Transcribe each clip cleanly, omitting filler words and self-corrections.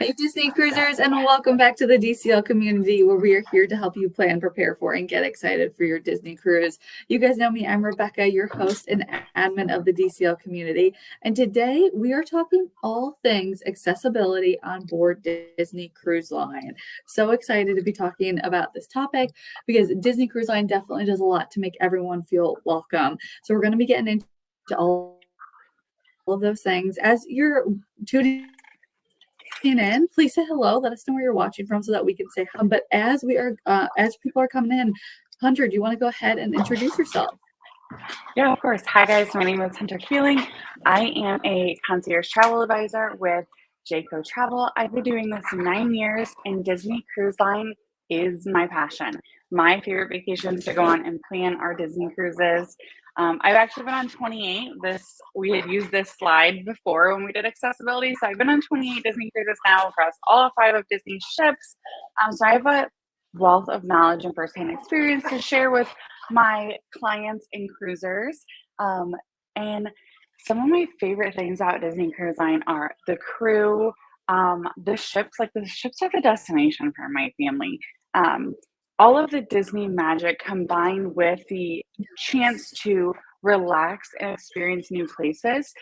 Hey, Disney Cruisers, and welcome back to the DCL community where we are here to help you plan, prepare for, and get excited for your Disney cruise. You guys know me. I'm Rebecca, your host and admin of the DCL community. And today we are talking all things accessibility on board Disney Cruise Line. So excited to be talking about this topic because Disney Cruise Line definitely does a lot to make everyone feel welcome. So we're going to be getting into all of those things as you're tuning in. Please say hello. Let us know where you're watching from so that we can say hi. But as people are coming in, Hunter, do you want to go ahead and introduce yourself? Yeah, of course. Hi, guys. My name is Hunter Keeling. I am a concierge travel advisor with Jayco Travel. I've been doing this 9 years, and Disney Cruise Line is my passion. My favorite vacations to go on and plan are Disney cruises. I've actually been on 28. We had used this slide before when we did accessibility, so I've been on 28 Disney cruises now across all 5 of Disney's ships. So I have a wealth of knowledge and firsthand experience to share with my clients and cruisers. And some of my favorite things about Disney Cruise Line are the crew, the ships. Like the ships are the destination for my family. All of the Disney magic combined with the chance to relax and experience new places.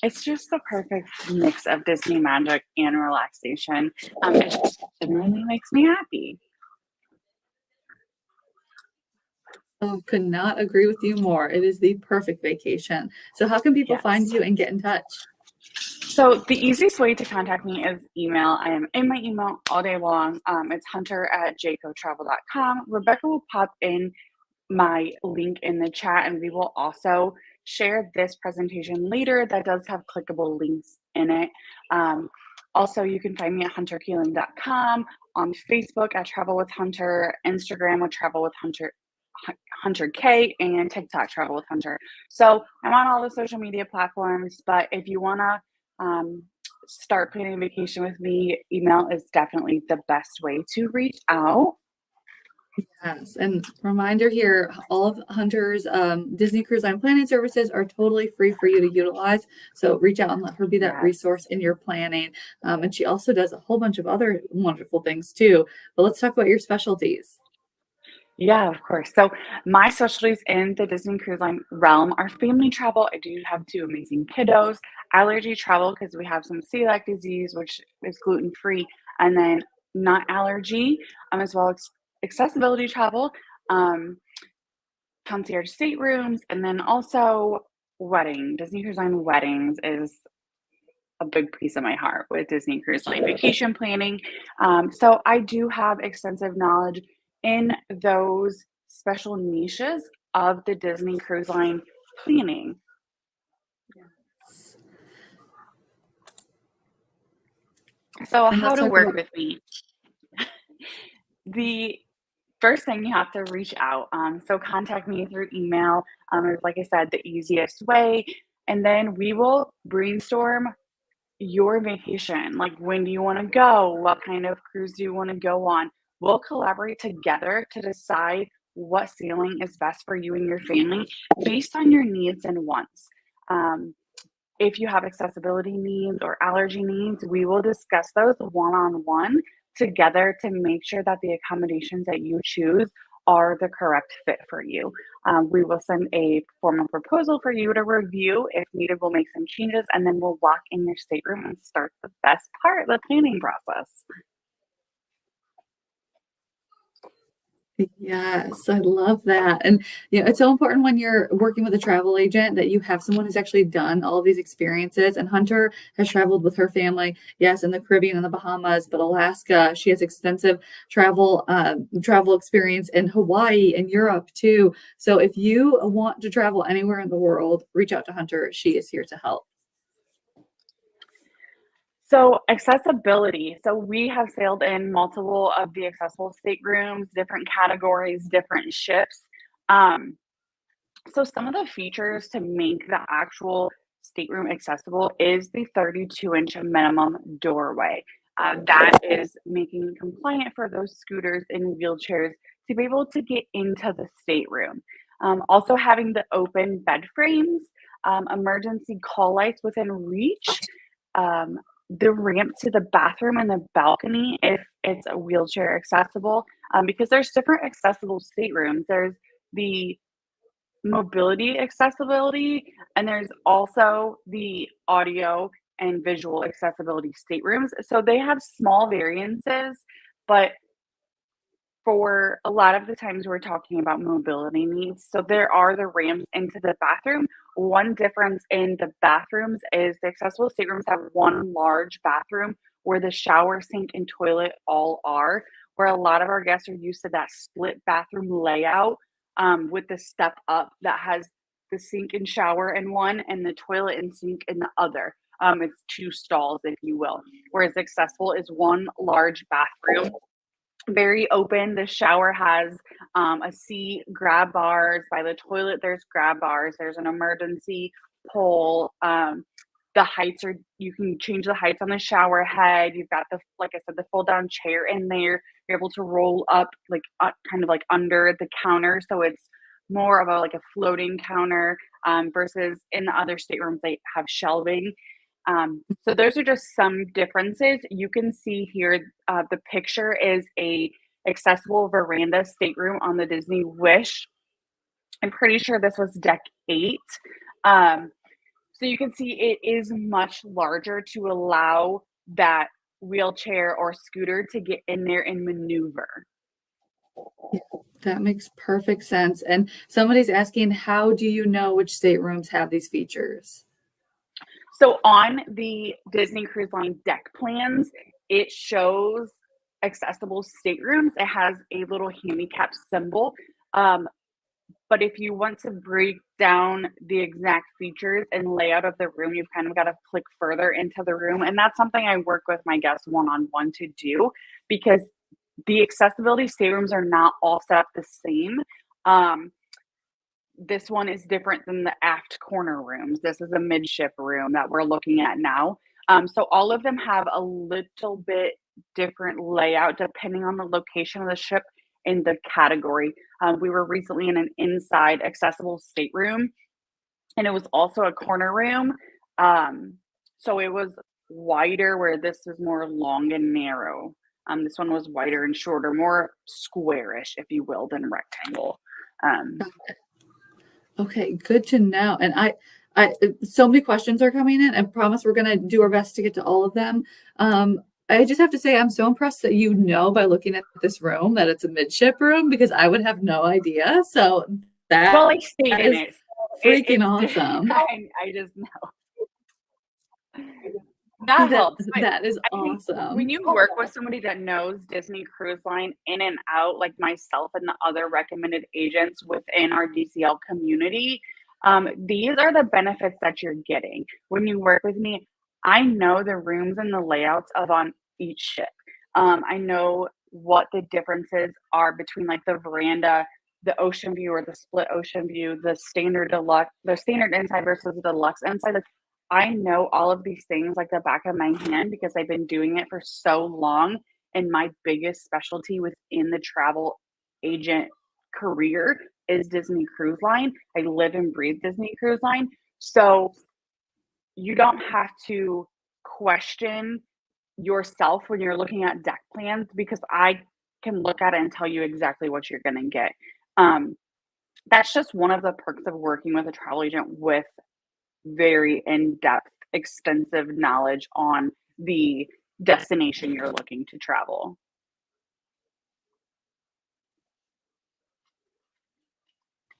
It's just the perfect mix of Disney magic and relaxation. It just genuinely makes me happy. Oh, could not agree with you more. It is the perfect vacation. So how can people find Yes. you and get in touch? So the easiest way to contact me is email. I am in my email all day long. It's hunter@jaycotravel.com. Rebecca will pop in my link in the chat, and we will also share this presentation later that does have clickable links in it. Also, you can find me at hunterkeeling.com, on Facebook at Travel with Hunter, Instagram with Travel with Hunter K, and TikTok Travel with Hunter. So I'm on all the social media platforms, but if you want to start planning a vacation with me, email is definitely the best way to reach out. Yes, and reminder here, all of Hunter's Disney Cruise Line planning services are totally free for you to utilize. So reach out and let her be that Yes. resource in your planning. And she also does a whole bunch of other wonderful things too. But let's talk about your specialties. Yeah, of course. So my specialties in the Disney Cruise Line realm are family travel. I do have 2 amazing kiddos, allergy travel because we have some celiac disease, which is gluten free, and then not allergy, as well as accessibility travel, um, concierge staterooms, and then also wedding. Disney Cruise Line weddings is a big piece of my heart with Disney Cruise Line vacation planning. So I do have extensive knowledge in those special niches of the Disney Cruise Line planning. So And how let's to talk work about with me. The first thing you have to reach out. So contact me through email. Is, like I said, the easiest way. And then we will brainstorm your vacation. Like, when do you want to go? What kind of cruise do you want to go on? We'll collaborate together to decide what sailing is best for you and your family based on your needs and wants. Um, if you have accessibility needs or allergy needs, we will discuss those one on one together to make sure that the accommodations that you choose are the correct fit for you. We will send a formal proposal for you to review. If needed, we'll make some changes, and then we'll walk in your stateroom and start the best part, the planning process. Yes, I love that. And it's so important when you're working with a travel agent that you have someone who's actually done all of these experiences. And Hunter has traveled with her family, yes, in the Caribbean and the Bahamas, but Alaska. She has extensive travel experience in Hawaii and Europe too. So if you want to travel anywhere in the world, reach out to Hunter. She is here to help. So accessibility. So we have sailed in multiple of the accessible staterooms, different categories, different ships. Um, So some of the features to make the actual stateroom accessible is the 32-inch minimum doorway. That is making it compliant for those scooters and wheelchairs to be able to get into the stateroom. Also having the open bed frames, emergency call lights within reach, um, the ramp to the bathroom and the balcony, if it's a wheelchair accessible, because there's different accessible staterooms. There's the mobility accessibility, and there's also the audio and visual accessibility staterooms. So they have small variances, but for a lot of the times we're talking about mobility needs. So there are the ramps into the bathroom. One difference in the bathrooms is the accessible staterooms have one large bathroom where the shower, sink, and toilet all are, where a lot of our guests are used to that split bathroom layout with the step up that has the sink and shower in one and the toilet and sink in the other. It's two stalls, if you will, whereas accessible is one large bathroom, very open. The shower has a seat, grab bars. By the toilet, there's grab bars. There's an emergency pole. The heights are, you can change the heights on the shower head. You've got the, like I said, the fold down chair in there. You're able to roll up like kind of like under the counter. So it's more of a like a floating counter versus in the other staterooms, they have shelving. So those are just some differences. You can see here, the picture is a accessible veranda stateroom on the Disney Wish. I'm pretty sure this was deck 8. So you can see it is much larger to allow that wheelchair or scooter to get in there and maneuver. That makes perfect sense. And somebody's asking, how do you know which staterooms have these features? So on the Disney Cruise Line deck plans, it shows accessible staterooms. It has a little handicap symbol. But if you want to break down the exact features and layout of the room, you've kind of got to click further into the room. And that's something I work with my guests one-on-one to do, because the accessibility staterooms are not all set up the same. This one is different than the aft corner rooms. This is a midship room that we're looking at now. So all of them have a little bit different layout depending on the location of the ship and the category. We were recently in an inside accessible stateroom, and it was also a corner room. So it was wider, where this is more long and narrow. This one was wider and shorter, more squarish, if you will, than rectangle. Okay, good to know. And I so many questions are coming in. I promise we're gonna do our best to get to all of them. I just have to say I'm so impressed that you know by looking at this room that it's a midship room, because I would have no idea. So that Well, I stayed in is it. freaking awesome. I just know. That helps. But That is I mean, awesome. when you work with somebody that knows Disney Cruise Line in and out, like myself and the other recommended agents within our DCL community, these are the benefits that you're getting. When you work with me, I know the rooms and the layouts of on each ship. I know what the differences are between like the veranda, the ocean view or the split ocean view, the standard deluxe, the standard inside versus the deluxe inside. Like, I know all of these things like the back of my hand because I've been doing it for so long. And my biggest specialty within the travel agent career is Disney Cruise Line. I live and breathe Disney Cruise Line. So you don't have to question yourself when you're looking at deck plans, because I can look at it and tell you exactly what you're going to get. That's just one of the perks of working with a travel agent with very in-depth, extensive knowledge on the destination you're looking to travel.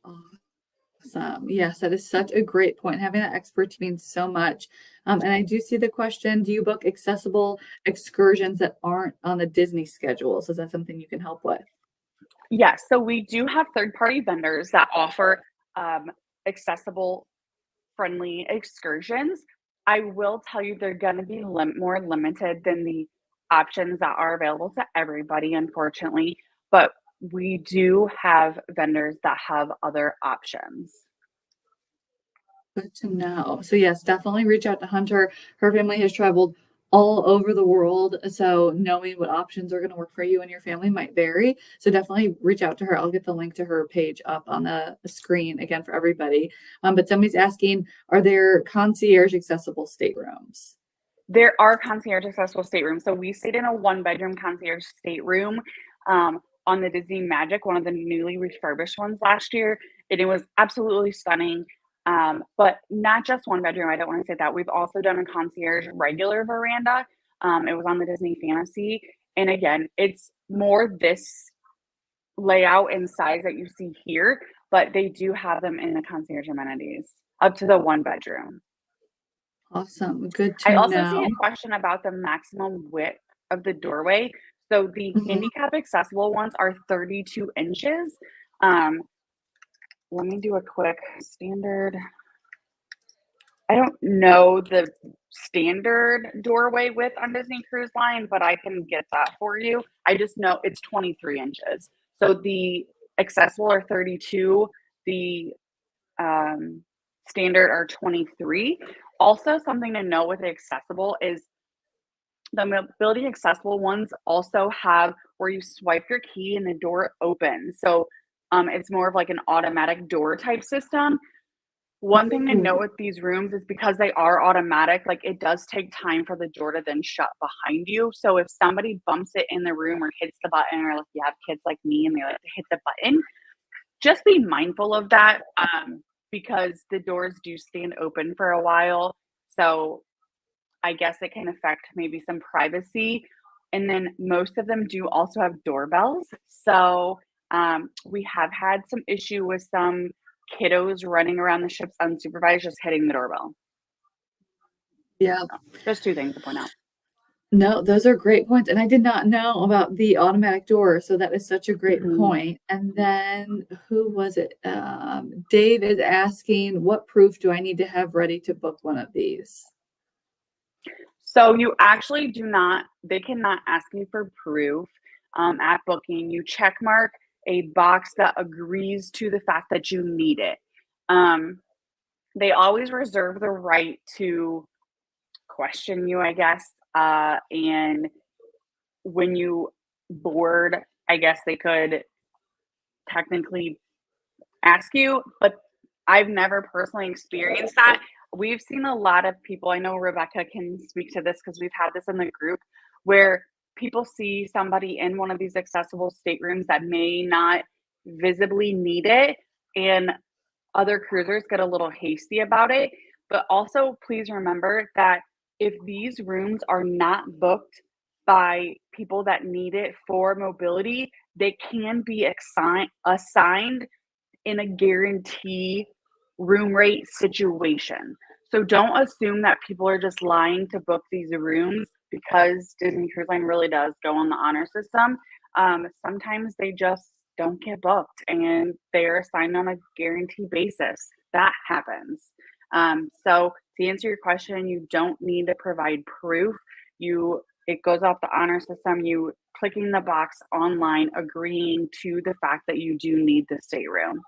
Awesome. Yes, that is such a great point. Having that expertise means so much. And I do see the question, do you book accessible excursions that aren't on the Disney schedule? So is that something you can help with? Yes, so we do have third-party vendors that offer accessible, friendly excursions. I will tell you they're going to be more limited than the options that are available to everybody, unfortunately. But we do have vendors that have other options. Good to know. So yes, definitely reach out to Hunter. Her family has traveled all over the world. So knowing what options are going to work for you and your family might vary. So definitely reach out to her. I'll get the link to her page up on the screen again for everybody. But somebody's asking, are there concierge accessible staterooms? There are concierge accessible staterooms. So we stayed in a 1-bedroom concierge stateroom on the Disney Magic, one of the newly refurbished ones last year. And it was absolutely stunning. But not just 1 bedroom. I don't want to say that. We've also done a concierge regular veranda. It was on the Disney Fantasy. And again, it's more this layout and size that you see here, but they do have them in the concierge amenities up to the 1 bedroom. Awesome. Good I to also see know. a question about the maximum width of the doorway. So the Mhm. handicap accessible ones are 32 inches. Um, Let me do a quick standard. I don't know the standard doorway width on Disney Cruise Line, but I can get that for you. I just know it's 23 inches. So the accessible are 32. The standard are 23. Also, something to know with the accessible is the mobility accessible ones also have where you swipe your key and the door opens. So it's more of like an automatic door type system. One thing to note Ooh. with these rooms is because they are automatic, like it does take time for the door to then shut behind you. So if somebody bumps it in the room or hits the button, or like you have kids like me and they like to hit the button, just be mindful of that because the doors do stand open for a while. So I guess it can affect maybe some privacy. And then most of them do also have doorbells. So we have had some issue with some kiddos running around the ships unsupervised, just hitting the doorbell. Yeah. So, just 2 things to point out. No, those are great points, and I did not know about the automatic door, so that is such a great Mhm. point. And then who was it? Dave is asking, what proof do I need to have ready to book one of these? So you actually do not, they cannot ask you for proof at booking. You check mark a box that agrees to the fact that you need it. Um, they always reserve the right to question you, I guess. And when you board, I guess they could technically ask you, but I've never personally experienced that. We've seen a lot of people, I know Rebecca can speak to this because we've had this in the group, where people see somebody in one of these accessible staterooms that may not visibly need it, and other cruisers get a little hasty about it. But also, please remember that if these rooms are not booked by people that need it for mobility, they can be assigned in a guarantee room rate situation. So don't assume that people are just lying to book these rooms because Disney Cruise Line really does go on the honor system. Sometimes they just don't get booked and they're assigned on a guarantee basis. That happens. So to answer your question, you don't need to provide proof. It goes off the honor system. You clicking the box online, agreeing to the fact that you do need the stateroom.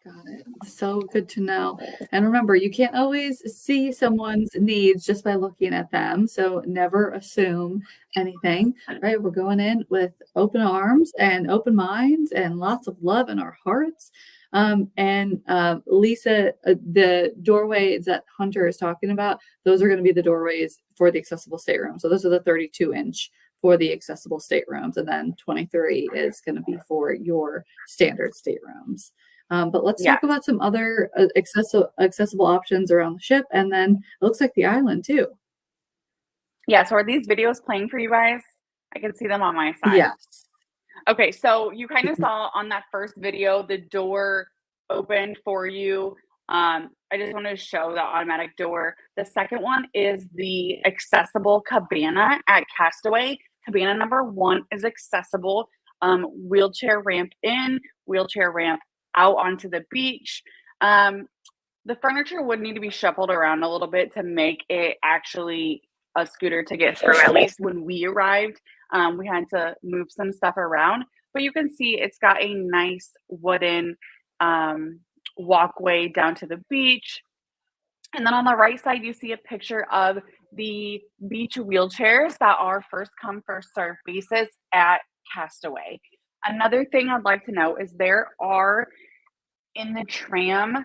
Got it. So good to know. And remember, you can't always see someone's needs just by looking at them. So never assume anything, right? We're going in with open arms and open minds and lots of love in our hearts. Lisa, the doorways that Hunter is talking about, those are going to be the doorways for the accessible stateroom. So those are the 32-inch for the accessible staterooms. And then 23 is going to be for your standard staterooms. But let's Yeah. talk about some other accessible options around the ship, and then it looks like the island too. Yeah, so are these videos playing for you guys? I can see them on my side. Yes. Okay, so you kind of saw on that first video, the door opened for you. I just wanted to show the automatic door. The second one is the accessible cabana at Castaway. Cabana number 1 is accessible. Wheelchair ramp in, wheelchair ramp out onto the beach. The furniture would need to be shuffled around a little bit to make it actually a scooter to get through. At least when we arrived, we had to move some stuff around. But you can see it's got a nice wooden walkway down to the beach. And then on the right side, you see a picture of the beach wheelchairs that are first come, first served basis at Castaway. Another thing I'd like to note is there are in the tram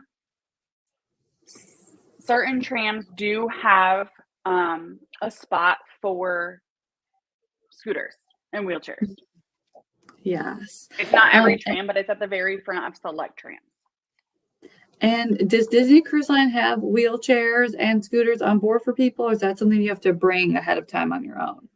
certain trams do have a spot for scooters and wheelchairs. Yes. It's not every And, tram, but it's at the very front of select trams. and does Disney Cruise Line have wheelchairs and scooters on board for people, or is that something you have to bring ahead of time on your own?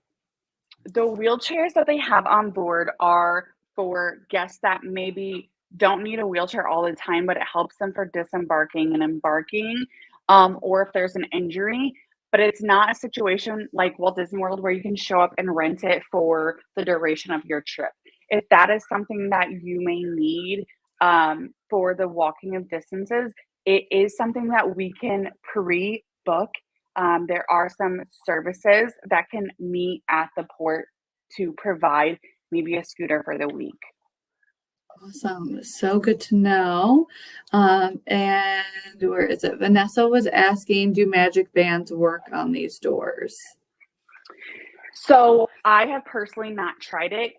The wheelchairs that they have on board are for guests that maybe don't need a wheelchair all the time, but it helps them for disembarking and embarking, or if there's an injury. But it's not a situation like Walt Disney World where you can show up and rent it for the duration of your trip. If that is something that you may need for the walking of distances, it is something that we can pre-book. There are some services that can meet at the port to provide maybe a scooter for the week. Awesome. So good to know. And where is it? Vanessa was asking, do magic bands work on these doors? So I have personally not tried it.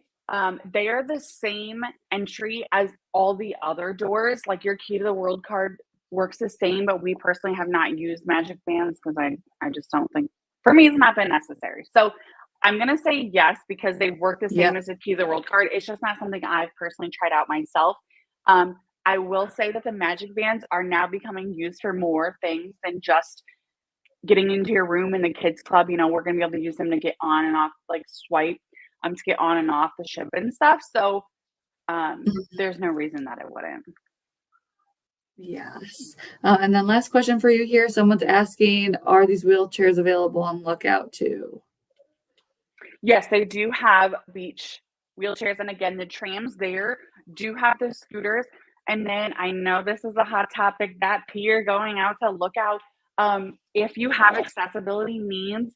They are the same entry as all the other doors. Like your key to the world card works the same, but we personally have not used magic bands because I just don't think for me it's not been necessary. So I'm gonna say yes because they work the same Yep. as the key to the world card. It's just not something I've personally tried out myself. I will say that the magic bands are now becoming used for more things than just getting into your room in the kids club. We're going to be able to use them to get on and off, like swipe, to get on and off the ship and stuff. So there's no reason that it wouldn't. Yes. And then last question for you here. Someone's asking, are these wheelchairs available on Lookout too? Yes, they do have beach wheelchairs. And again, the trams there do have the scooters. And then I know this is a hot topic, that pier going out to Lookout. If you have accessibility needs,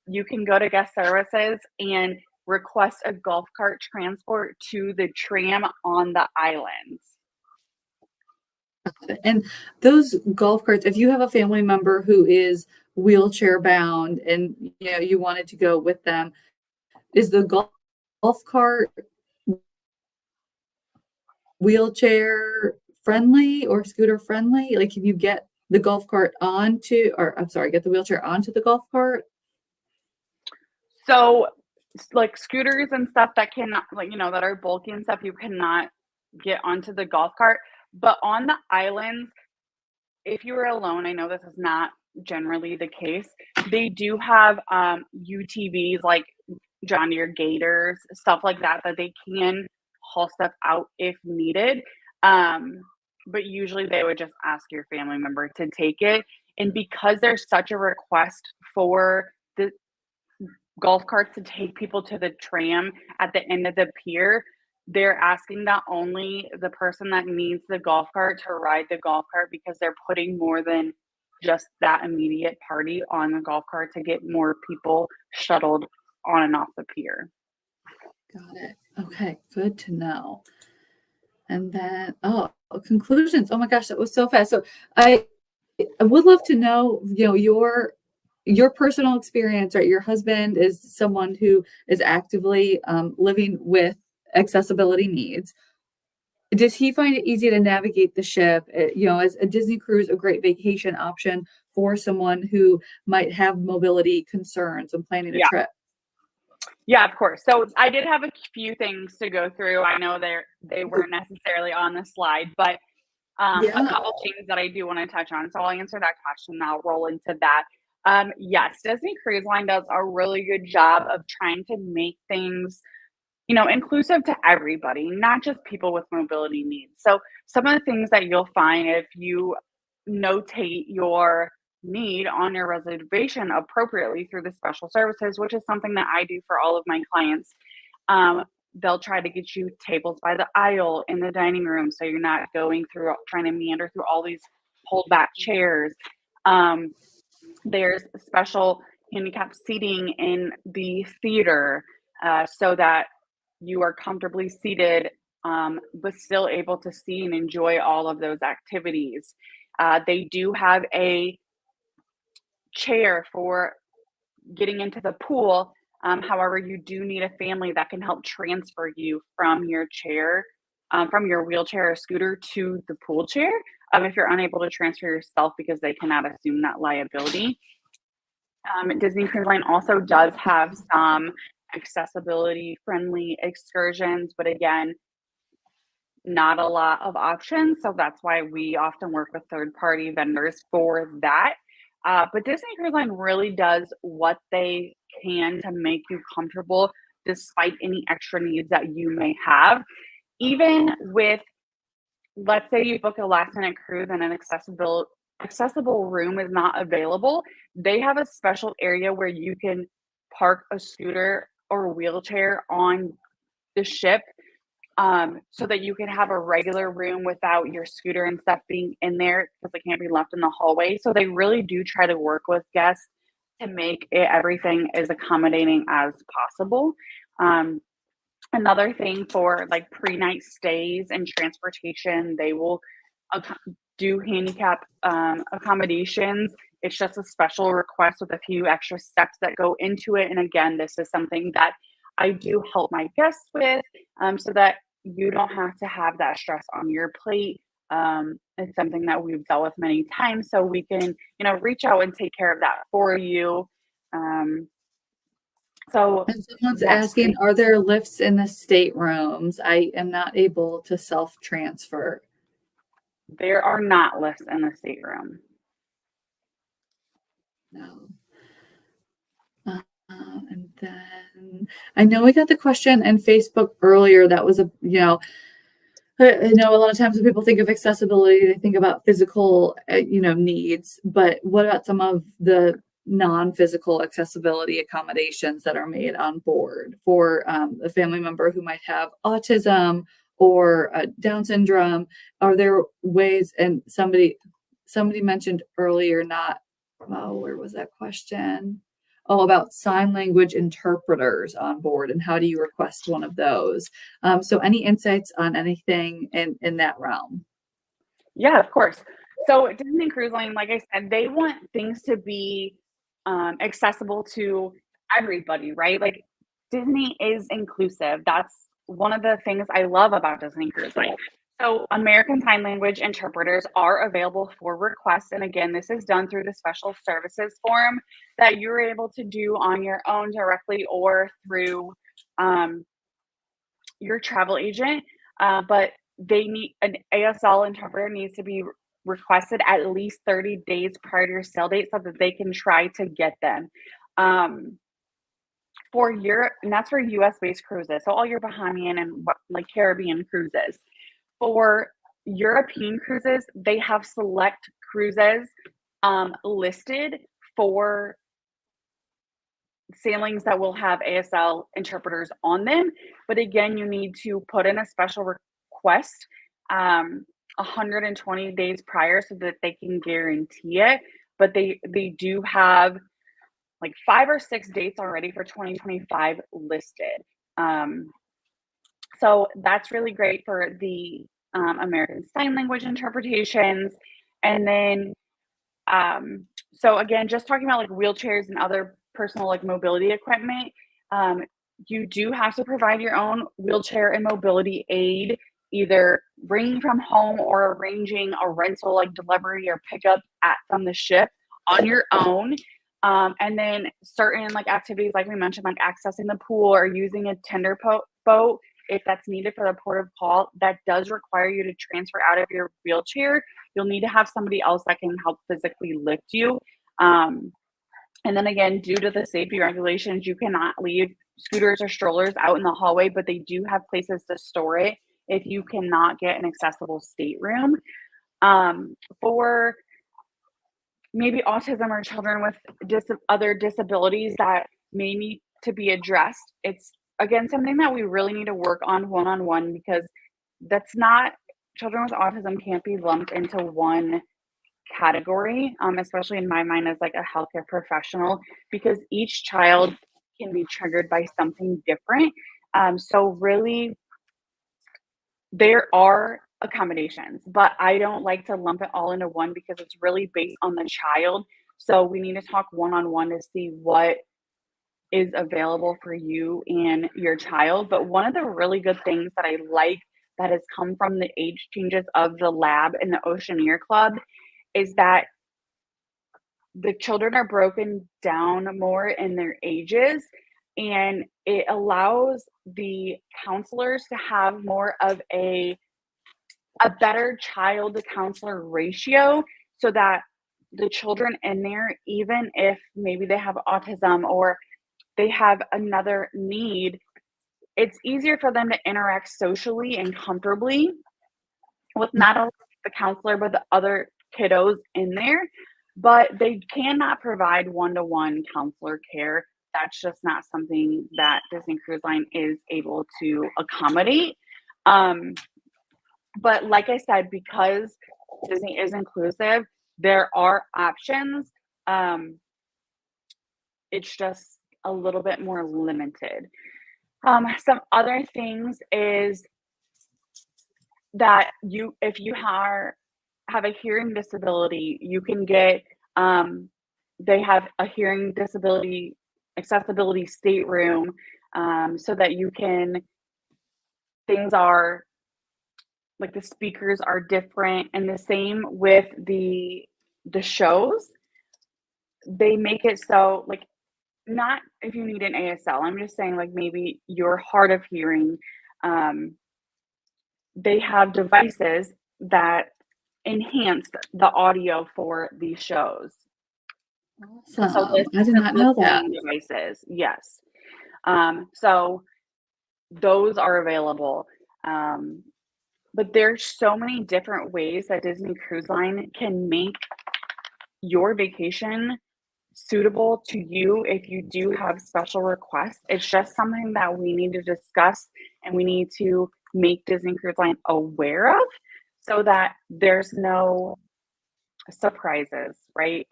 you can go to guest services and request a golf cart transport to the tram on the islands. And those golf carts, if you have a family member who is wheelchair bound and you wanted to go with them, is the golf cart wheelchair friendly or scooter friendly? Like, can you get the golf cart onto, or I'm sorry, get the wheelchair onto the golf cart? So, like scooters and stuff that cannot, like, that are bulky and stuff, you cannot get onto the golf cart. But on the islands, if you were alone, I know this is not generally the case. They do have UTVs like John Deere Gators, stuff like that, that they can haul stuff out if needed. But usually they would just ask your family member to take it. And because there's such a request for the golf carts to take people to the tram at the end of the pier, they're asking not only the person that needs the golf cart to ride the golf cart because they're putting more than just that immediate party on the golf cart to get more people shuttled on and off the pier. Got it. Okay, good to know. And then, conclusions. Oh my gosh, that was so fast. So I would love to know, your personal experience, right? Your husband is someone who is actively living with accessibility needs. Does he find it easy to navigate the ship? Is a Disney cruise a great vacation option for someone who might have mobility concerns when planning a Yeah. trip? Yeah, of course. So I did have a few things to go through. I know they weren't necessarily on the slide, but a couple things that I do want to touch on. So I'll answer that question. I'll roll into that. Yes, Disney Cruise Line does a really good job of trying to make things, inclusive to everybody, not just people with mobility needs. So some of the things that you'll find if you notate your need on your reservation appropriately through the special services, which is something that I do for all of my clients. They'll try to get you tables by the aisle in the dining room so you're not going through trying to meander through all these pulled back chairs. There's special handicap seating in the theater so that you are comfortably seated but still able to see and enjoy all of those activities. They do have a chair for getting into the pool. However, you do need a family that can help transfer you from your chair, from your wheelchair or scooter to the pool chair. if you're unable to transfer yourself because they cannot assume that liability. Disney Cruise Line also does have some accessibility friendly excursions, but again, not a lot of options. So that's why we often work with third party vendors for that. But Disney Cruise Line really does what they can to make you comfortable despite any extra needs that you may have. Even with, let's say you book a last minute cruise and an accessible room is not available, they have a special area where you can park a scooter or wheelchair on the ship, so that you can have a regular room without your scooter and stuff being in there because they can't be left in the hallway. So they really do try to work with guests to make everything as accommodating as possible. Um, Another thing for like pre-night stays and transportation, they will do handicap accommodations. It's just a special request with a few extra steps that go into it. And again, this is something that I do help my guests with, so that you don't have to have that stress on your plate. It's something that we've dealt with many times, so we can, reach out and take care of that for you. So And someone's that's asking, are there lifts in the staterooms? I am not able to self-transfer. There are not lifts in the stateroom. No. And then I know we got the question in Facebook earlier. That was I know a lot of times when people think of accessibility, they think about physical, needs. But what about some of the non-physical accessibility accommodations that are made on board for a family member who might have autism or Down syndrome? Are there ways? And somebody mentioned earlier, where was that question? Oh, about sign language interpreters on board, and how do you request one of those? So any insights on anything in that realm? Yeah, of course. So Disney Cruise Line, like I said, they want things to be accessible to everybody, right? Like Disney is inclusive. That's one of the things I love about Disney Cruise Line. So American Sign Language interpreters are available for requests. And again, this is done through the special services form that you're able to do on your own directly or through your travel agent. But they need an ASL interpreter needs to be requested at least 30 days prior to your sail date so that they can try to get them. For Europe, and that's for US based cruises. So all your Bahamian and like Caribbean cruises. For European cruises, they have select cruises listed for sailings that will have ASL interpreters on them. But again, you need to put in a special request 120 days prior so that they can guarantee it. But they do have like 5 or 6 dates already for 2025 listed. So that's really great for the American Sign Language interpretations. And then, so again, just talking about like wheelchairs and other personal like mobility equipment, you do have to provide your own wheelchair and mobility aid, either bringing from home or arranging a rental like delivery or pickup from the ship on your own. And then certain like activities, like we mentioned, like accessing the pool or using a tender boat, if that's needed for the port of call, that does require you to transfer out of your wheelchair. You'll need to have somebody else that can help physically lift you. And then again, due to the safety regulations, you cannot leave scooters or strollers out in the hallway, but they do have places to store it if you cannot get an accessible stateroom. For maybe autism or children with other disabilities that may need to be addressed, it's again something that we really need to work on one-on-one, because that's not, children with autism can't be lumped into one category, especially in my mind as like a healthcare professional, because each child can be triggered by something different. So really, there are accommodations, but I don't like to lump it all into one because it's really based on the child. So we need to talk one-on-one to see what is available for you and your child. But one of the really good things that I like that has come from the age changes of the lab and the Oceaneer Club is that the children are broken down more in their ages, and it allows the counselors to have more of a better child to counselor ratio, so that the children in there, even if maybe they have autism or they have another need, it's easier for them to interact socially and comfortably with not only the counselor but the other kiddos in there. But they cannot provide one-to-one counselor care. That's just not something that Disney Cruise Line is able to accommodate. But like I said, because Disney is inclusive, there are options. It's just a little bit more limited. Some other things is that if you have a hearing disability, you can get, they have a hearing disability accessibility stateroom, so that you can, things are like the speakers are different, and the same with the shows. They make it so, like, not if you need an ASL, I'm just saying, like, maybe you're hard of hearing, they have devices that enhance the audio for these shows. So Awesome. I did not know that. listening devices, yes. So those are available. But there's so many different ways that Disney Cruise Line can make your vacation suitable to you if you do have special requests. It's just something that we need to discuss, and we need to make Disney Cruise Line aware of, so that there's no surprises, right?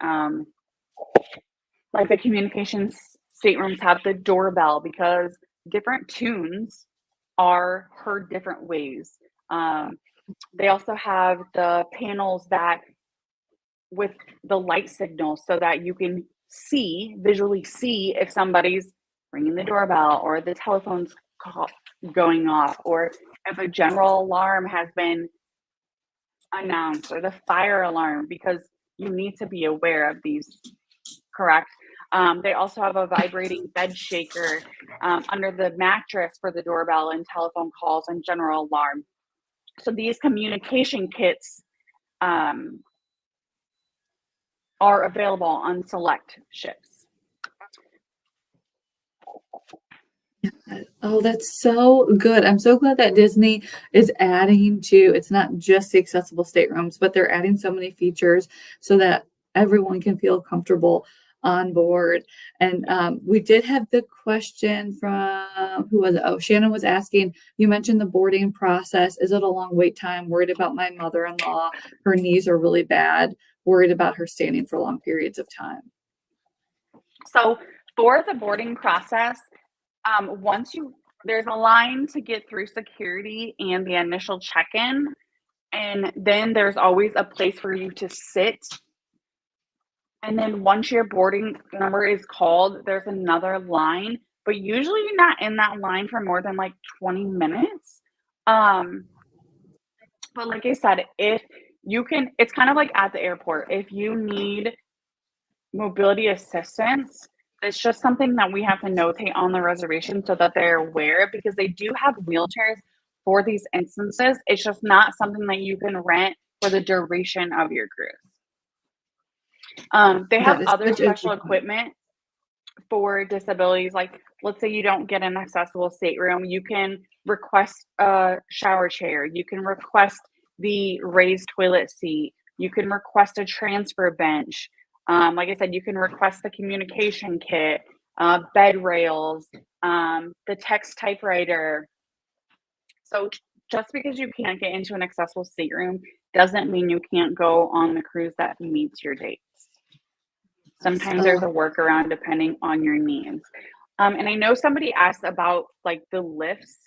Like the communications staterooms have the doorbell because different tunes are heard different ways. They also have the panels that with the light signals, so that you can visually see if somebody's ringing the doorbell or the telephone's going off, or if a general alarm has been announced, or the fire alarm, because you need to be aware of these, correct? They also have a vibrating bed shaker under the mattress for the doorbell and telephone calls and general alarm. So these communication kits are available on select ships. Oh, that's so good. I'm so glad that Disney is adding to, it's not just the accessible staterooms, but they're adding so many features so that everyone can feel comfortable on board. And we did have the question from, who was it? Oh, Shannon was asking, you mentioned the boarding process. Is it a long wait time? Worried about my mother-in-law. Her knees are really bad. Worried about her standing for long periods of time. So for the boarding process, there's a line to get through security and the initial check-in, and then there's always a place for you to sit. And then once your boarding number is called, there's another line, but usually you're not in that line for more than like 20 minutes. But like I said, if you can, it's kind of like at the airport. If you need mobility assistance, it's just something that we have to notate on the reservation so that they're aware, because they do have wheelchairs for these instances. It's just not something that you can rent for the duration of your cruise. They have other special equipment for disabilities. Like, let's say you don't get an accessible stateroom, you can request a shower chair, you can request the raised toilet seat, you can request a transfer bench. Like I said, you can request the communication kit, bed rails, the text typewriter. So just because you can't get into an accessible stateroom doesn't mean you can't go on the cruise that meets your dates. Sometimes there's a workaround depending on your needs. And I know somebody asked about like the lifts.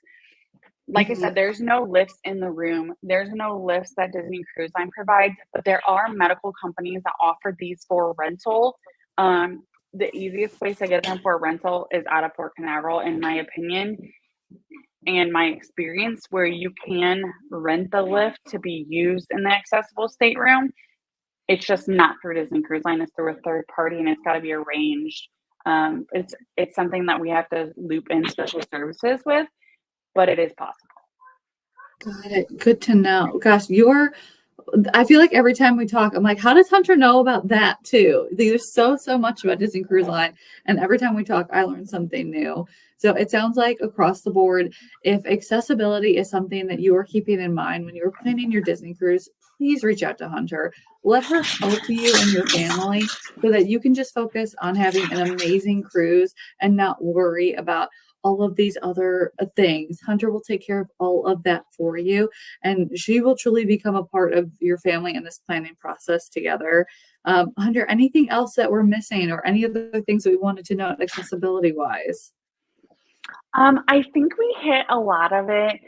Like I said, there's no lifts in the room. There's no lifts that Disney Cruise Line provides, but there are medical companies that offer these for rental. The easiest place to get them for rental is out of Port Canaveral, in my opinion. and my experience where you can rent the lift to be used in the accessible stateroom. It's just not through Disney Cruise Line, it's through a third party, and it's gotta be arranged. It's something that we have to loop in special services with, but it is possible. Got it. Good to know. Gosh, I feel like every time we talk, I'm like, how does Hunter know about that too? There's so much about Disney Cruise Line. And every time we talk, I learn something new. So it sounds like across the board, if accessibility is something that you are keeping in mind when you're planning your Disney cruise, please reach out to Hunter. Let her help you and your family so that you can just focus on having an amazing cruise and not worry about all of these other things. Hunter will take care of all of that for you, and she will truly become a part of your family in this planning process together. Hunter, anything else that we're missing or any other things that we wanted to know accessibility wise? I think we hit a lot of it.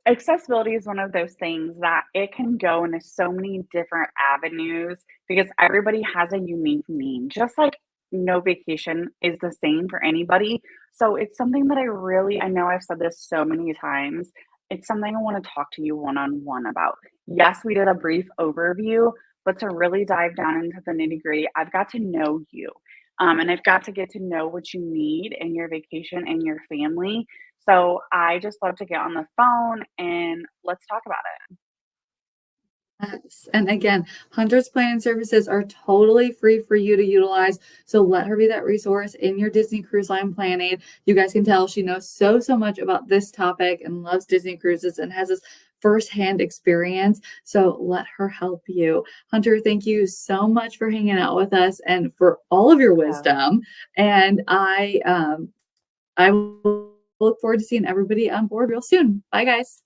Accessibility is one of those things that it can go into so many different avenues because everybody has a unique need, just like no vacation is the same for anybody. So it's something that I know I've said this so many times. It's something I want to talk to you one on one about. Yes, we did a brief overview, but to really dive down into the nitty gritty, I've got to know you. And I've got to get to know what you need in your vacation and your family, so I just love to get on the phone and let's talk about it. Yes. And again, Hunter's planning services are totally free for you to utilize. So let her be that resource in your Disney Cruise Line planning. You guys can tell she knows so much about this topic and loves Disney cruises and has this firsthand experience. So let her help you. Hunter, thank you so much for hanging out with us and for all of your Yeah. wisdom. And I will look forward to seeing everybody on board real soon. Bye, guys.